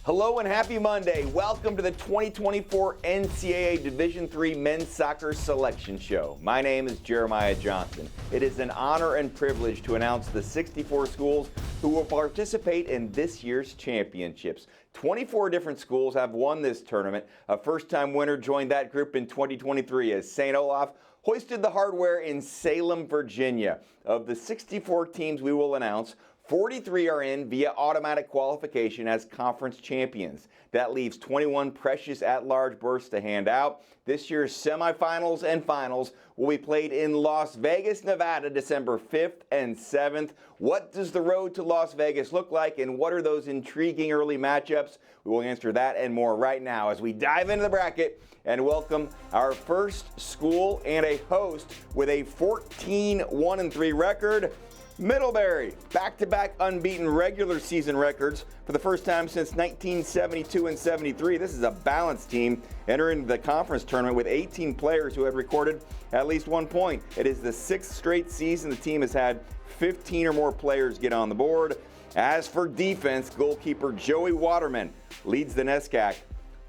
Hello and happy Monday. Welcome to the 2024 NCAA Division III Men's Soccer Selection Show. My name is Jeremiah Johnson. It is an honor and privilege to announce the 64 schools who will participate in this year's championships. 24 different schools have won this tournament. A first-time winner joined that group in 2023 as St. Olaf hoisted the hardware in Salem, Virginia. Of the 64 teams we will announce, 43 are in via automatic qualification as conference champions. That leaves 21 precious at-large berths to hand out. This year's semifinals and finals will be played in Las Vegas, Nevada, December 5th and 7th. What does the road to Las Vegas look like, and what are those intriguing early matchups? We will answer that and more right now as we dive into the bracket and welcome our first school and a host with a 14-1-3 record. Middlebury, back-to-back unbeaten regular season records for the first time since 1972 and 73. This is a balanced team entering the conference tournament with 18 players who have recorded at least 1 point. It is the 6th straight season the team has had 15 or more players get on the board. As for defense, goalkeeper Joey Waterman leads the NESCAC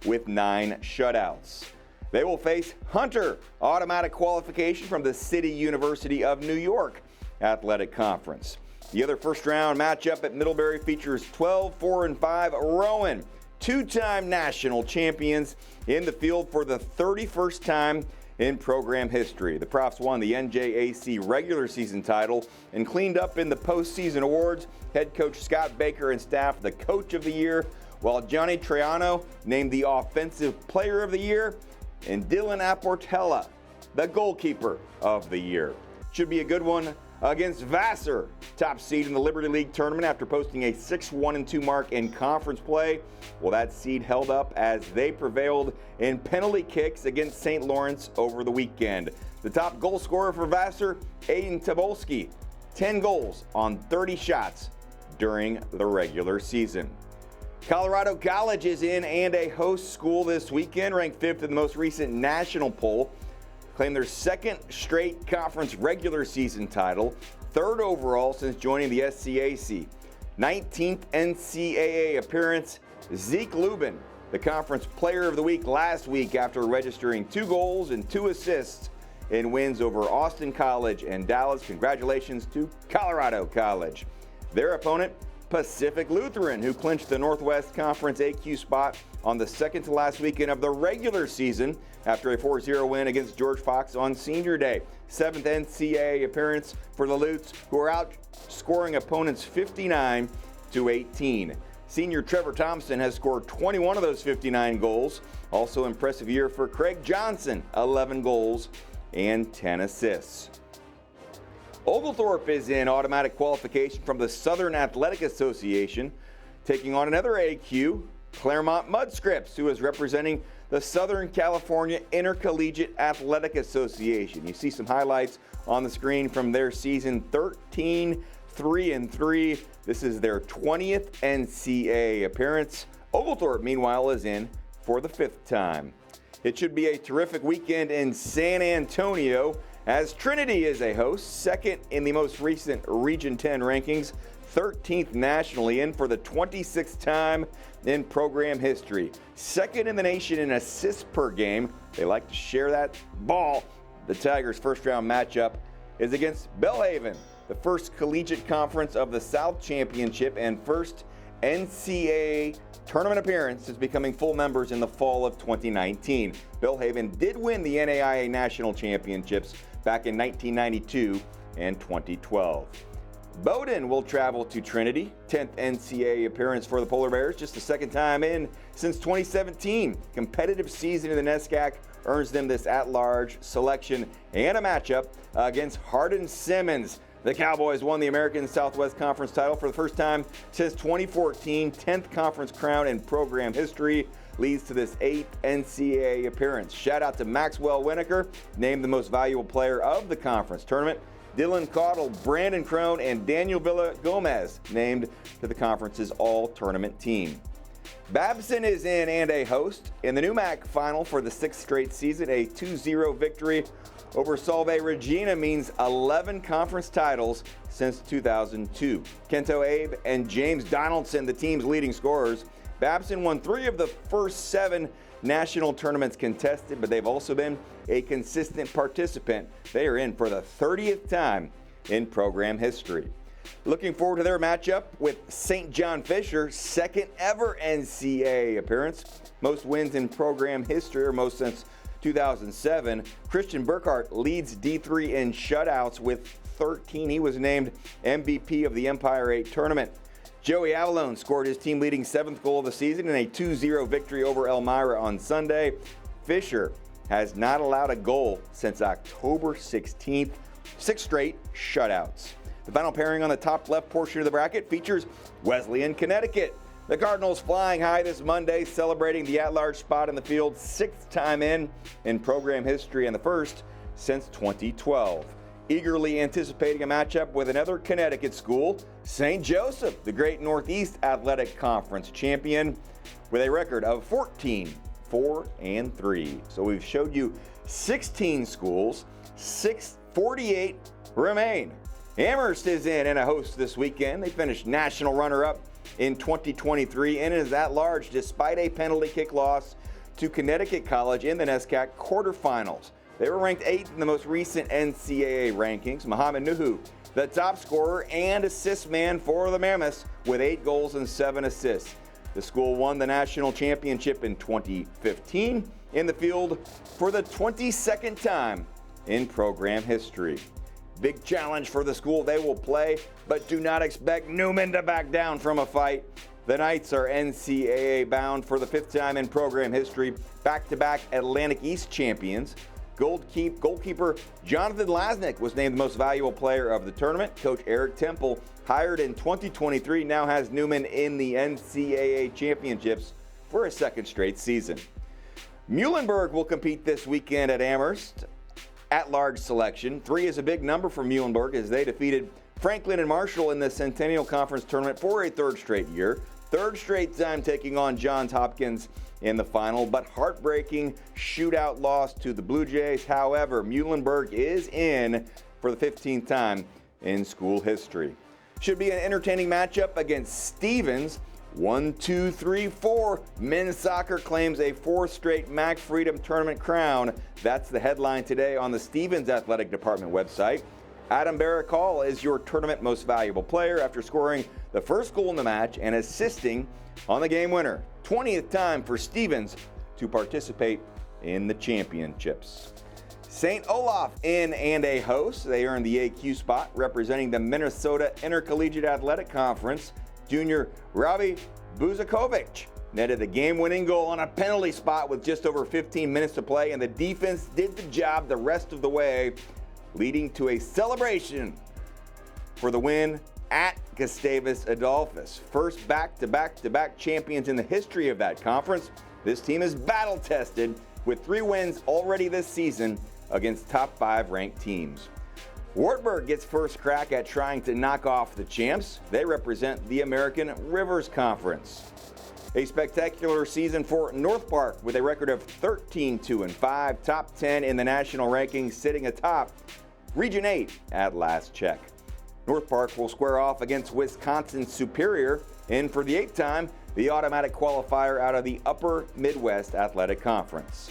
with 9 shutouts. They will face Hunter, automatic qualification from the City University of New York Athletic Conference. The other first-round matchup at Middlebury features 12-4-5 Rowan, two-time national champions in the field for the 31st time in program history. The Profs won the NJAC regular season title and cleaned up in the postseason awards. Head coach Scott Baker and staff the Coach of the Year, while Johnny Triano named the Offensive Player of the Year, and Dylan Aportella the Goalkeeper of the Year. Should be a good one against Vassar, top seed in the Liberty League tournament after posting a 6-1-2 mark in conference play. Well, that seed held up as they prevailed in penalty kicks against St. Lawrence over the weekend. The top goal scorer for Vassar, Aiden Tobolski, 10 goals on 30 shots during the regular season. Colorado College is in and a host school this weekend, ranked 5th in the most recent national poll. Claim their 2nd straight conference regular season title, 3rd overall since joining the SCAC. 19th NCAA appearance, Zeke Lubin, the conference player of the week last week after registering 2 goals and 2 assists in wins over Austin College and Dallas. Congratulations to Colorado College. Their opponent, Pacific Lutheran, who clinched the Northwest Conference AQ spot on the second to last weekend of the regular season after a 4-0 win against George Fox on Senior Day. 7th NCAA appearance for the Lutes, who are outscoring opponents 59-18. Senior Trevor Thompson has scored 21 of those 59 goals. Also impressive year for Craig Johnson, 11 goals and 10 assists. Oglethorpe is in automatic qualification from the Southern Athletic Association, taking on another AQ, Claremont Mudscripts, who is representing the Southern California Intercollegiate Athletic Association. You see some highlights on the screen from their season, 13-3-3. This is their 20th NCAA appearance. Oglethorpe, meanwhile, is in for the 5th time. It should be a terrific weekend in San Antonio, as Trinity is a host, 2nd in the most recent Region 10 rankings, 13th nationally, in for the 26th time in program history. 2nd in the nation in assists per game. They like to share that ball. The Tigers' first-round matchup is against Belhaven, the first collegiate conference of the South Championship and first NCAA tournament appearance since becoming full members in the fall of 2019. Belhaven did win the NAIA National Championships back in 1992 and 2012. Bowdoin will travel to Trinity, 10th NCAA appearance for the Polar Bears, just the 2nd time in since 2017. Competitive season in the NESCAC earns them this at-large selection and a matchup against Hardin-Simmons. The Cowboys won the American Southwest Conference title for the first time since 2014. 10th conference crown in program history leads to this 8th NCAA appearance. Shout out to Maxwell Winokur, named the most valuable player of the conference tournament. Dylan Caudle, Brandon Crone, and Daniel Villa Gomez named to the conference's all-tournament team. Babson is in and a host in the NEWMAC final for the 6th straight season. A 2-0 victory over Salve Regina means 11 conference titles since 2002. Kento Abe and James Donaldson, the team's leading scorers. Babson won 3 of the first 7 national tournaments contested, but they've also been a consistent participant. They are in for the 30th time in program history. Looking forward to their matchup with St. John Fisher, second ever NCAA appearance. Most wins in program history, or most since 2007. Christian Burkhart leads D3 in shutouts with 13. He was named MVP of the Empire 8 tournament. Joey Avalone scored his team-leading 7th goal of the season in a 2-0 victory over Elmira on Sunday. Fisher has not allowed a goal since October 16th. 6 straight shutouts. The final pairing on the top left portion of the bracket features Wesleyan, Connecticut. The Cardinals flying high this Monday, celebrating the at-large spot in the field, 6th time in program history and the first since 2012. Eagerly anticipating a matchup with another Connecticut school, St. Joseph, the Great Northeast Athletic Conference champion, with a record of 14-4-3. So we've showed you 16 schools, 48 remain. Amherst is in and a host this weekend. They finished national runner-up in 2023 and is at large despite a penalty kick loss to Connecticut College in the NESCAC quarterfinals. They were ranked 8th in the most recent NCAA rankings. Muhammad Nuhu, the top scorer and assist man for the Mammoths, with 8 goals and 7 assists. The school won the national championship in 2015 in the field for the 22nd time in program history. Big challenge for the school. They will play, but do not expect Newman to back down from a fight. The Knights are NCAA bound for the 5th time in program history. Back-to-back Atlantic East champions. Goalkeeper Jonathan Lasnik was named the most valuable player of the tournament. Coach Eric Temple, hired in 2023, now has Newman in the NCAA championships for a 2nd straight season. Muhlenberg will compete this weekend at Amherst. At-large selection. 3 is a big number for Muhlenberg as they defeated Franklin and Marshall in the Centennial Conference tournament for a 3rd straight year. 3rd straight time taking on Johns Hopkins in the final, but heartbreaking shootout loss to the Blue Jays. However, Muhlenberg is in for the 15th time in school history. Should be an entertaining matchup against Stevens. 1, 2, 3, 4. Men's soccer claims a 4th straight MAC Freedom Tournament crown. That's the headline today on the Stevens Athletic Department website. Adam Barakal is your tournament most valuable player after scoring the first goal in the match and assisting on the game winner. 20th time for Stevens to participate in the championships. St. Olaf in and a host. They earned the AQ spot representing the Minnesota Intercollegiate Athletic Conference. Junior Robbie Buzakovic netted the game-winning goal on a penalty spot with just over 15 minutes to play, and the defense did the job the rest of the way, leading to a celebration for the win at Gustavus Adolphus. First back-to-back champions in the history of that conference. This team is battle-tested with 3 wins already this season against top 5 ranked teams. Wartburg gets first crack at trying to knock off the champs. They represent the American Rivers Conference. A spectacular season for North Park with a record of 13-2-5, top 10 in the national rankings, sitting atop Region 8 at last check. North Park will square off against Wisconsin Superior, and for the 8th time, the automatic qualifier out of the Upper Midwest Athletic Conference.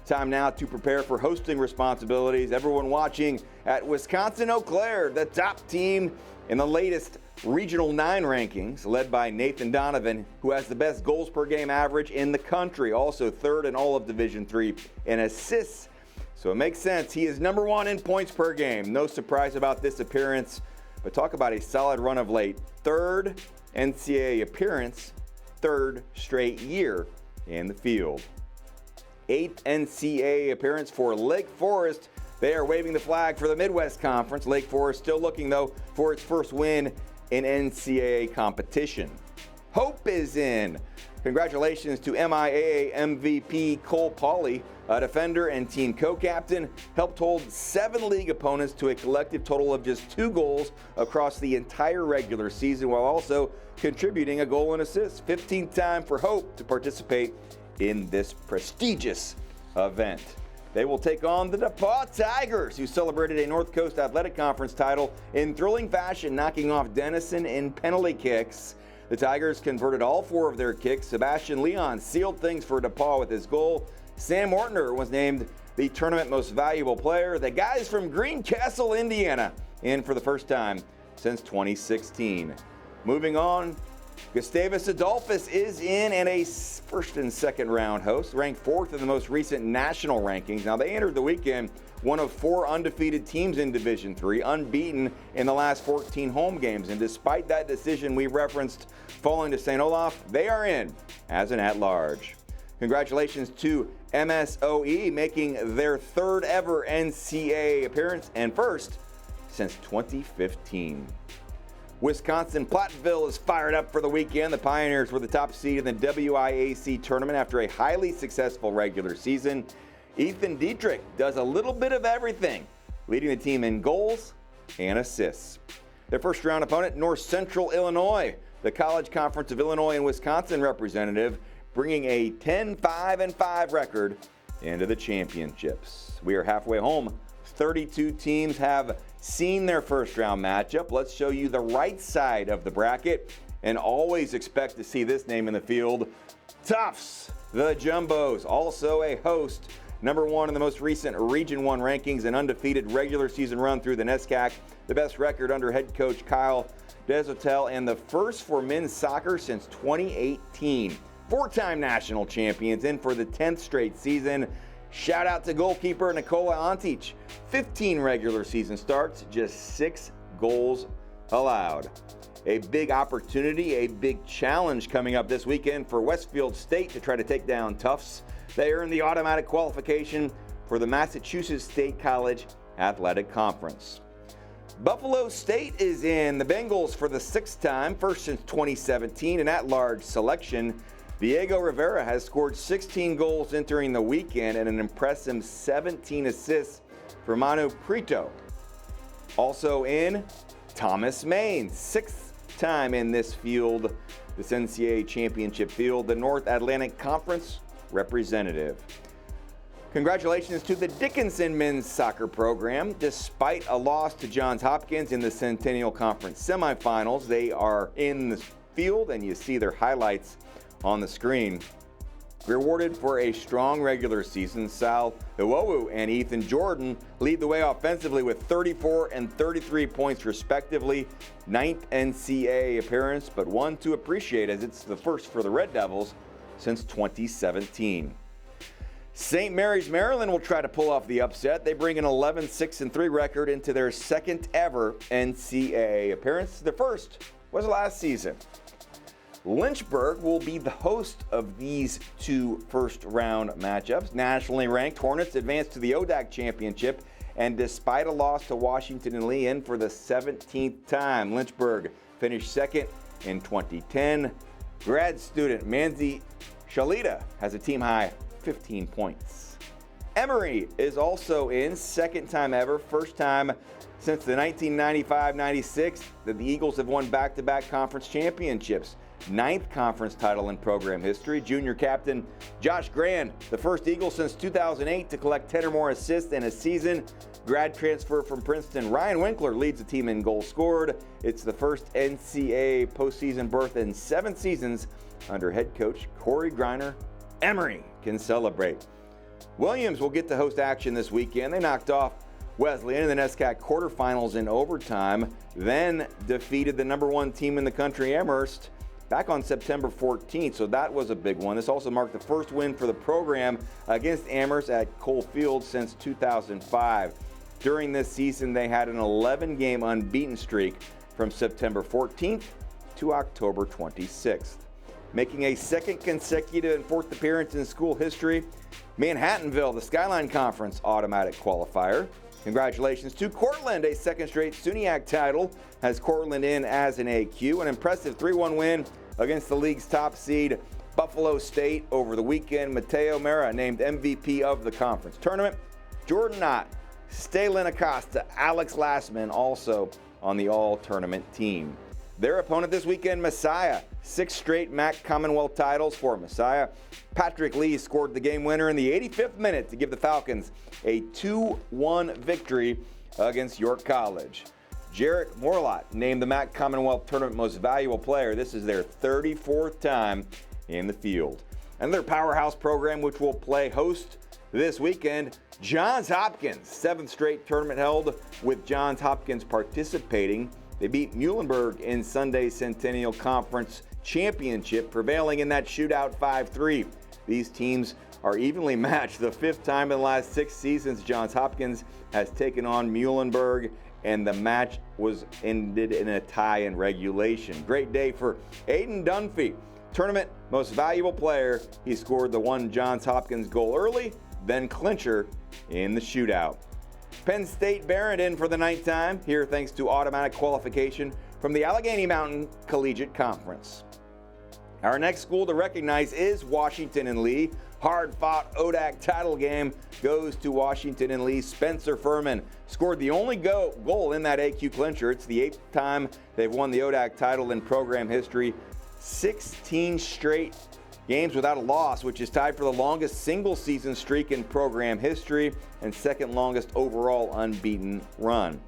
Time now to prepare for hosting responsibilities. Everyone watching at Wisconsin-Eau Claire, the top team in the latest Regional 9 rankings, led by Nathan Donovan, who has the best goals per game average in the country, also 3rd in all of Division III in assists. So it makes sense. He is number 1 in points per game. No surprise about this appearance, but talk about a solid run of late. 3rd NCAA appearance, 3rd straight year in the field. 8th NCAA appearance for Lake Forest. They are waving the flag for the Midwest Conference. Lake Forest still looking, though, for its first win in NCAA competition. Hope is in. Congratulations to MIAA MVP Cole Pauley, a defender and team co-captain, helped hold 7 league opponents to a collective total of just 2 goals across the entire regular season, while also contributing a goal and assist. 15th time for Hope to participate in this prestigious event. They will take on the DePaul Tigers, who celebrated a North Coast Athletic Conference title in thrilling fashion, knocking off Denison in penalty kicks. The Tigers converted all 4 of their kicks. Sebastian Leon sealed things for DePaul with his goal. Sam Ortner was named the tournament most valuable player. The guys from Greencastle, Indiana, in for the first time since 2016. Moving on, Gustavus Adolphus is in and a first and second round host, ranked 4th in the most recent national rankings. Now, they entered the weekend one of 4 undefeated teams in Division III, unbeaten in the last 14 home games. And despite that decision we referenced falling to St. Olaf, they are in as an at-large. Congratulations to MSOE, making their 3rd ever NCAA appearance and first since 2015. Wisconsin Platteville is fired up for the weekend. The Pioneers were the top seed in the WIAC tournament after a highly successful regular season. Ethan Dietrich does a little bit of everything, leading the team in goals and assists. Their first round opponent, North Central Illinois, the College Conference of Illinois and Wisconsin representative, bringing a 10-5-5 record into the championships. We are halfway home. 32 teams have seen their first round matchup. Let's show you the right side of the bracket, and always expect to see this name in the field. Tufts, the Jumbos, also a host. Number 1 in the most recent Region 1 rankings, an undefeated regular season run through the NESCAC, the best record under head coach Kyle Deshotel, and the first for men's soccer since 2018. 4-time national champions in for the 10th straight season. Shout out to goalkeeper Nikola Antic. 15 regular season starts, just 6 goals allowed. A big opportunity, a big challenge coming up this weekend for Westfield State to try to take down Tufts. They earned the automatic qualification for the Massachusetts State College Athletic Conference. Buffalo State is in. The Bengals for the 6th time, first since 2017, an at-large selection. Diego Rivera has scored 16 goals entering the weekend and an impressive 17 assists for Manu Prieto. Also in, Thomas Maine, 6th time in this field, this NCAA championship field, the North Atlantic Conference representative. Congratulations to the Dickinson men's soccer program. Despite a loss to Johns Hopkins in the Centennial Conference semifinals, they are in the field, and you see their highlights on the screen. Rewarded for a strong regular season, Sal Iwowu and Ethan Jordan lead the way offensively with 34 and 33 points respectively. 9th NCAA appearance, but one to appreciate as it's the first for the Red Devils since 2017. St. Mary's, Maryland will try to pull off the upset. They bring an 11-6-3 record into their 2nd ever NCAA appearance. The first was last season. Lynchburg will be the host of these 2 first-round matchups. Nationally ranked Hornets advance to the ODAC Championship, and despite a loss to Washington and Lee in for the 17th time, Lynchburg finished 2nd in 2010. Grad student Manzi Shalita has a team-high 15 points. Emory is also in, 2nd time ever, first time since the 1995-96 that the Eagles have won back-to-back conference championships. 9th conference title in program history. Junior captain Josh Grand, the first Eagle since 2008 to collect 10 or more assists in a season. Grad transfer from Princeton, Ryan Winkler leads the team in goals scored. It's the first NCAA postseason berth in 7 seasons under head coach Corey Griner. Emory can celebrate. Williams will get to host action this weekend. They knocked off Wesleyan in the NESCAC quarterfinals in overtime, then defeated the number 1 team in the country, Amherst, back on September 14th, so that was a big one. This also marked the first win for the program against Amherst at Cole Field since 2005. During this season, they had an 11-game unbeaten streak from September 14th to October 26th. Making a 2nd consecutive and 4th appearance in school history, Manhattanville, the Skyline Conference automatic qualifier. Congratulations to Cortland, a 2nd straight SUNYAC title has Cortland in as an AQ. An impressive 3-1 win against the league's top seed, Buffalo State, over the weekend. Mateo Mera named MVP of the conference tournament. Jordan Knott, Stalen Acosta, Alex Lastman also on the all-tournament team. Their opponent this weekend, Messiah. 6 straight MAC Commonwealth titles for Messiah. Patrick Lee scored the game winner in the 85th minute to give the Falcons a 2-1 victory against York College. Jarek Morlott named the MAC Commonwealth Tournament Most Valuable Player. This is their 34th time in the field. And their powerhouse program, which will play host this weekend, Johns Hopkins. 7th straight tournament held with Johns Hopkins participating. They beat Muhlenberg in Sunday's Centennial Conference Championship, prevailing in that shootout 5-3. These teams are evenly matched. The 5th time in the last 6 seasons Johns Hopkins has taken on Muhlenberg, and the match was ended in a tie in regulation. Great day for Aiden Dunphy, tournament most valuable player. He scored the one Johns Hopkins goal early, then clincher in the shootout. Penn State Barron in for the 9th time, here thanks to automatic qualification from the Allegheny Mountain Collegiate Conference. Our next school to recognize is Washington and Lee. Hard-fought ODAC title game goes to Washington and Lee. Spencer Furman scored the only goal in that AQ clincher. It's the 8th time they've won the ODAC title in program history. 16 straight games without a loss, which is tied for the longest single-season streak in program history and second longest overall unbeaten run.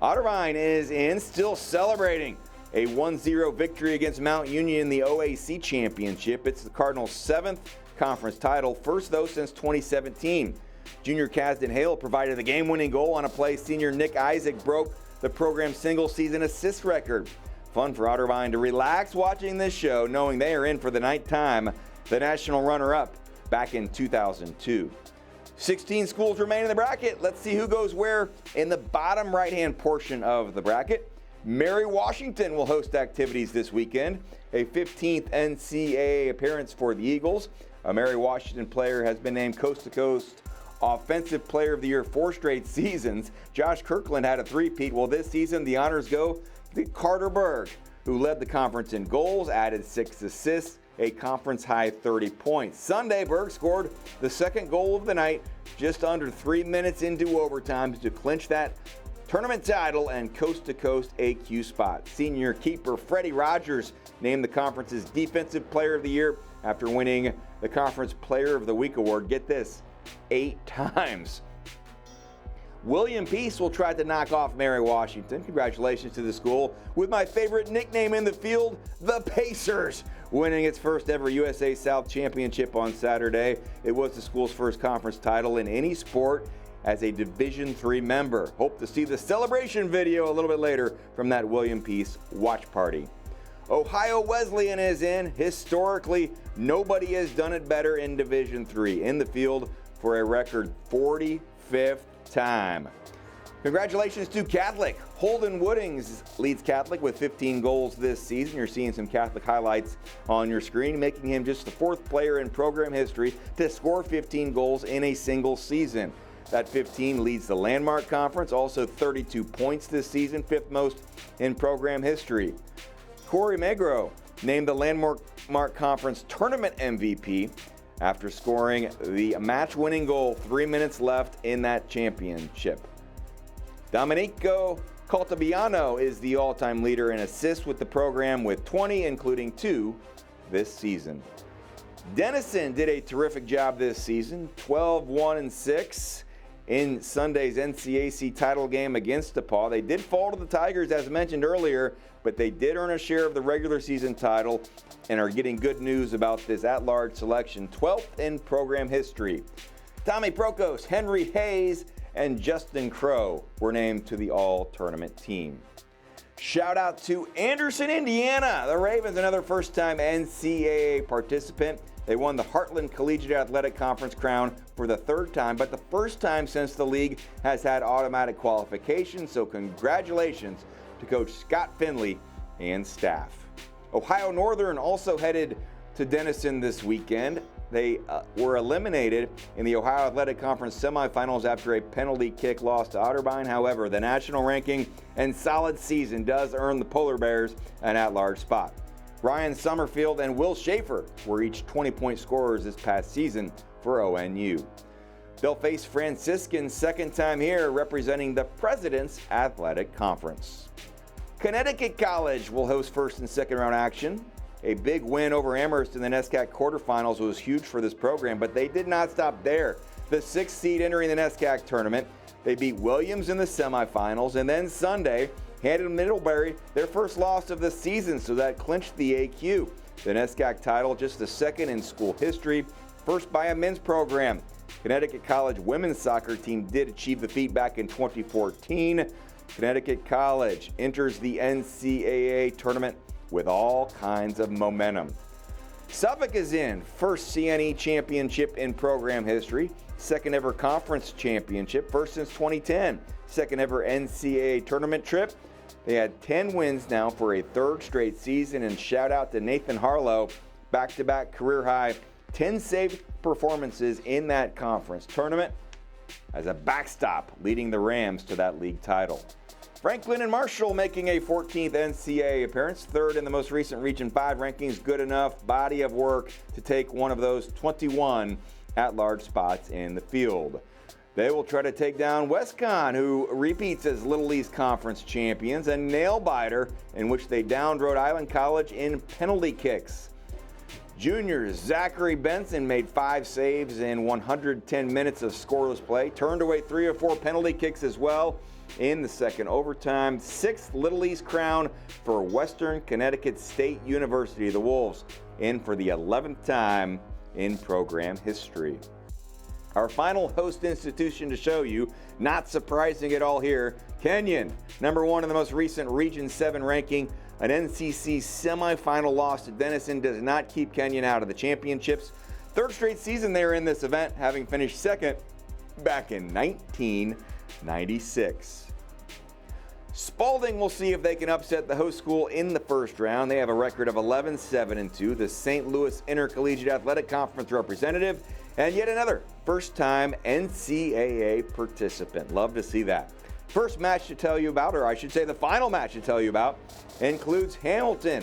Otterbein is in, still celebrating a 1-0 victory against Mount Union in the OAC Championship. It's the Cardinals' 7th conference title, first though since 2017. Junior Kasdan Hale provided the game-winning goal on a play senior Nick Isaac broke the program's single-season assist record. Fun for Otterbein to relax watching this show, knowing they are in for the 9th time, the national runner-up back in 2002. 16 schools remain in the bracket. Let's see who goes where in the bottom right-hand portion of the bracket. Mary Washington will host activities this weekend, a 15th NCAA appearance for the Eagles. A Mary Washington player has been named Coast to Coast Offensive Player of the Year 4 straight seasons. Josh Kirkland had a three-peat. Well, this season the honors go to Carter Berg, who led the conference in goals, added 6 assists, a conference-high 30 points. Sunday, Berg scored the second goal of the night just under 3 minutes into overtime to clinch that tournament title and coast-to-coast AQ spot. Senior keeper Freddie Rogers named the conference's Defensive Player of the Year after winning the Conference Player of the Week award, get this, 8 times. William Peace will try to knock off Mary Washington. Congratulations to the school with my favorite nickname in the field, the Pacers, winning its first ever USA South Championship on Saturday. It was the school's first conference title in any sport as a Division III member. Hope to see the celebration video a little bit later from that William Peace watch party. Ohio Wesleyan is in. Historically, nobody has done it better in Division III. In the field for a record 45th time. Congratulations to Catholic. Holden Woodings leads Catholic with 15 goals this season. You're seeing some Catholic highlights on your screen, making him just the 4th player in program history to score 15 goals in a single season. That 15 leads the Landmark Conference, also 32 points this season, 5th most in program history. Corey Magro named the Landmark Conference Tournament MVP after scoring the match-winning goal 3 minutes left in that championship. Domenico Caltabiano is the all-time leader in assists with the program with 20, including 2 this season. Denison did a terrific job this season, 12-1-6 in Sunday's NCAC title game against DePaul. They did fall to the Tigers, as mentioned earlier, but they did earn a share of the regular season title and are getting good news about this at-large selection, 12th in program history. Tommy Prokos, Henry Hayes, and Justin Crow were named to the all-tournament team. Shout out to Anderson, Indiana. The Ravens, another first-time NCAA participant. They won the Heartland Collegiate Athletic Conference crown for the 3rd time, but the first time since the league has had automatic qualification, so congratulations to Coach Scott Finley and staff. Ohio Northern also headed to Denison this weekend. They were eliminated in the Ohio Athletic Conference semifinals after a penalty kick loss to Otterbein. However, the national ranking and solid season does earn the Polar Bears an at-large spot. Ryan Summerfield and Will Schaefer were each 20-point scorers this past season for ONU. They'll face Franciscan's second time here, representing the President's Athletic Conference. Connecticut College will host first and second round action. A big win over Amherst in the NESCAC quarterfinals was huge for this program, but they did not stop there. The 6th seed entering the NESCAC tournament, they beat Williams in the semifinals, and then Sunday, handed Middlebury their first loss of the season, so that clinched the AQ. The NESCAC title, just the second in school history, first by a men's program. Connecticut College women's soccer team did achieve the feat back in 2014. Connecticut College enters the NCAA tournament with all kinds of momentum. Suffolk is in, first CNE championship in program history, second ever conference championship, first since 2010, second ever NCAA tournament trip. They had 10 wins now for a third straight season, and shout out to Nathan Harlow, back-to-back career high 10 save performances in that conference tournament as a backstop, leading the Rams to that league title. Franklin and Marshall making a 14th NCAA appearance, third in the most recent Region 5 rankings. Good enough body of work to take one of those 21 at-large spots in the field. They will try to take down WestCon, who repeats as Little East Conference champions, a nail-biter in which they downed Rhode Island College in penalty kicks. Juniors Zachary Benson made 5 saves in 110 minutes of scoreless play, turned away 3 or 4 penalty kicks as well in the second overtime. 6th Little East crown for Western Connecticut State University. The Wolves in for the 11th time in program history. Our final host institution to show you, not surprising at all here, Kenyon, number 1 in the most recent Region 7 ranking. An NCC semifinal loss to Denison does not keep Kenyon out of the championships. Third straight season they are in this event, having finished second back in 1996. Spalding will see if they can upset the host school in the first round. They have a record of 11-7-2, the St. Louis Intercollegiate Athletic Conference representative, and yet another first-time NCAA participant. Love to see that. First match to tell you about, or I should say the final match to tell you about, includes Hamilton.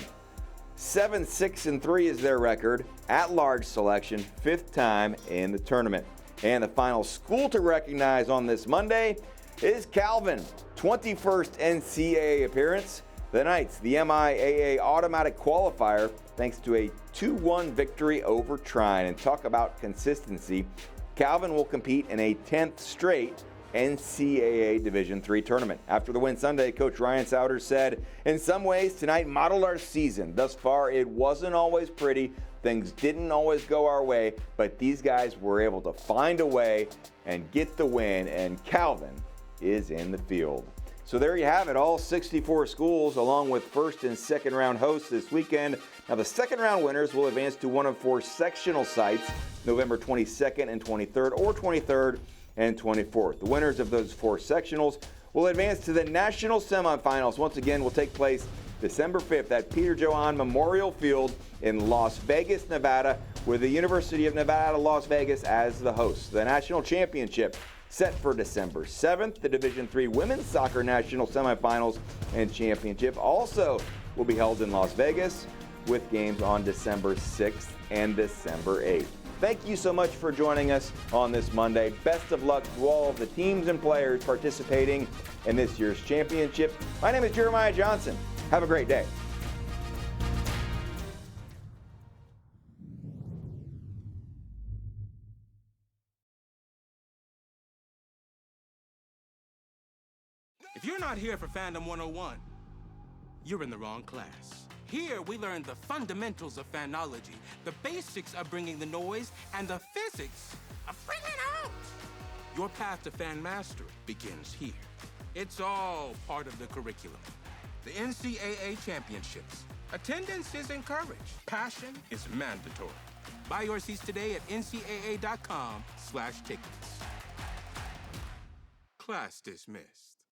7-6-3 is their record. At-large selection, 5th time in the tournament. And the final school to recognize on this Monday is Calvin. 21st NCAA appearance. The Knights, the MIAA automatic qualifier, thanks to a 2-1 victory over Trine. And talk about consistency. Calvin will compete in a 10th straight NCAA Division III tournament. After the win Sunday, Coach Ryan Souders said, "In some ways, tonight modeled our season. Thus far, it wasn't always pretty. Things didn't always go our way, but these guys were able to find a way and get the win, and Calvin is in the field." So there you have it, all 64 schools, along with first and second round hosts this weekend. Now, the second round winners will advance to one of 4 sectional sites, November 22nd and 23rd, or 23rd and 24th. The winners of those 4 sectionals will advance to the national semifinals. Once again, will take place December 5th at Peter Johann Memorial Field in Las Vegas, Nevada, with the University of Nevada, Las Vegas as the host. The national championship set for December 7th. The Division III Women's Soccer National Semifinals and Championship also will be held in Las Vegas, with games on December 6th and December 8th. Thank you so much for joining us on this Monday. Best of luck to all of the teams and players participating in this year's championship. My name is Jeremiah Johnson. Have a great day. If you're not here for Fandom 101, you're in the wrong class. Here, we learn the fundamentals of fanology, the basics of bringing the noise, and the physics of bringing it out. Your path to fan mastery begins here. It's all part of the curriculum. The NCAA Championships. Attendance is encouraged. Passion is mandatory. Buy your seats today at ncaa.com/tickets. Class dismissed.